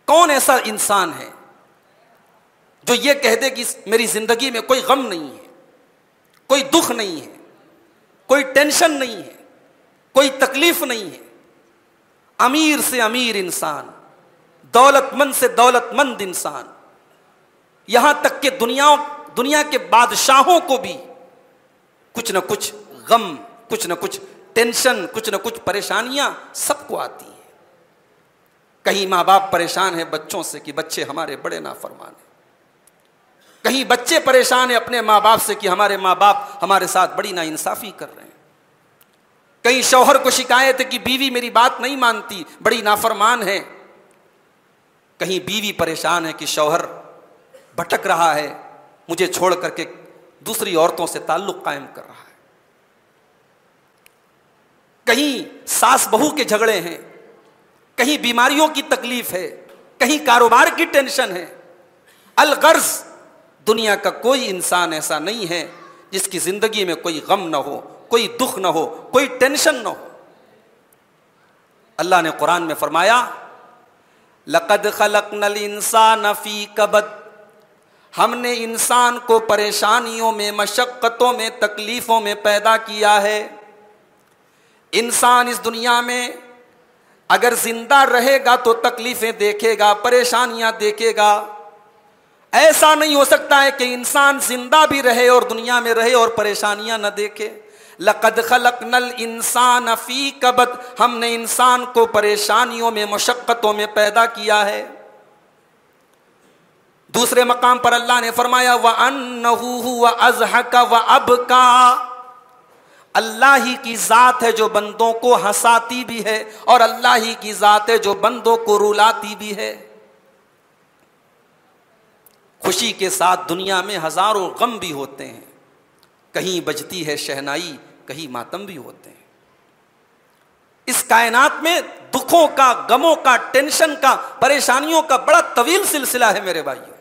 कौन ऐसा इंसान है जो ये कह दे कि मेरी जिंदगी में कोई गम नहीं है, कोई दुख नहीं है, कोई टेंशन नहीं है, कोई तकलीफ नहीं है। अमीर से अमीर इंसान, दौलतमंद से दौलतमंद इंसान, यहां तक कि दुनिया के बादशाहों को भी कुछ न कुछ गम, कुछ न कुछ टेंशन, कुछ न कुछ परेशानियां सबको आती हैं। कहीं माँ बाप परेशान है बच्चों से कि बच्चे हमारे बड़े नाफरमान हैं, कहीं बच्चे परेशान है अपने माँ बाप से कि हमारे माँ बाप हमारे साथ बड़ी नाइंसाफी कर रहे हैं, कहीं शौहर को शिकायत है कि बीवी मेरी बात नहीं मानती, बड़ी नाफरमान है, कहीं बीवी परेशान है कि शौहर भटक रहा है, मुझे छोड़ करके दूसरी औरतों से ताल्लुक कायम कर रहा है, कहीं सास बहू के झगड़े हैं, कहीं बीमारियों की तकलीफ है, कहीं कारोबार की टेंशन है। अलगर्ज दुनिया का कोई इंसान ऐसा नहीं है जिसकी जिंदगी में कोई गम ना हो, कोई दुख ना हो, कोई टेंशन ना हो। अल्लाह ने कुरान में फरमाया, लक़द खलक़नल इंसान फ़ी कबद, हमने इंसान को परेशानियों में, मशक्क़तों में, तकलीफ़ों में पैदा किया है। इंसान इस दुनिया में अगर जिंदा रहेगा तो तकलीफें देखेगा, परेशानियां देखेगा। ऐसा नहीं हो सकता है कि इंसान जिंदा भी रहे और दुनिया में रहे और परेशानियां न देखे। लक़द खलक़नल इंसान फ़ी कबद, हमने इंसान को परेशानियों में, मशक्क़तों में पैदा किया है। दूसरे मकाम पर अल्लाह ने फरमाया, व अन्नहु हुवा अज़हक व अबका, अल्लाह ही की जात है जो बंदों को हंसाती भी है और अल्लाह ही की जात है जो बंदों को रुलाती भी है। खुशी के साथ दुनिया में हजारों गम भी होते हैं, कहीं बजती है शहनाई, कहीं मातम भी होते हैं। इस कायनात में दुखों का, गमों का, टेंशन का, परेशानियों का बड़ा तवील सिलसिला है मेरे भाइयों।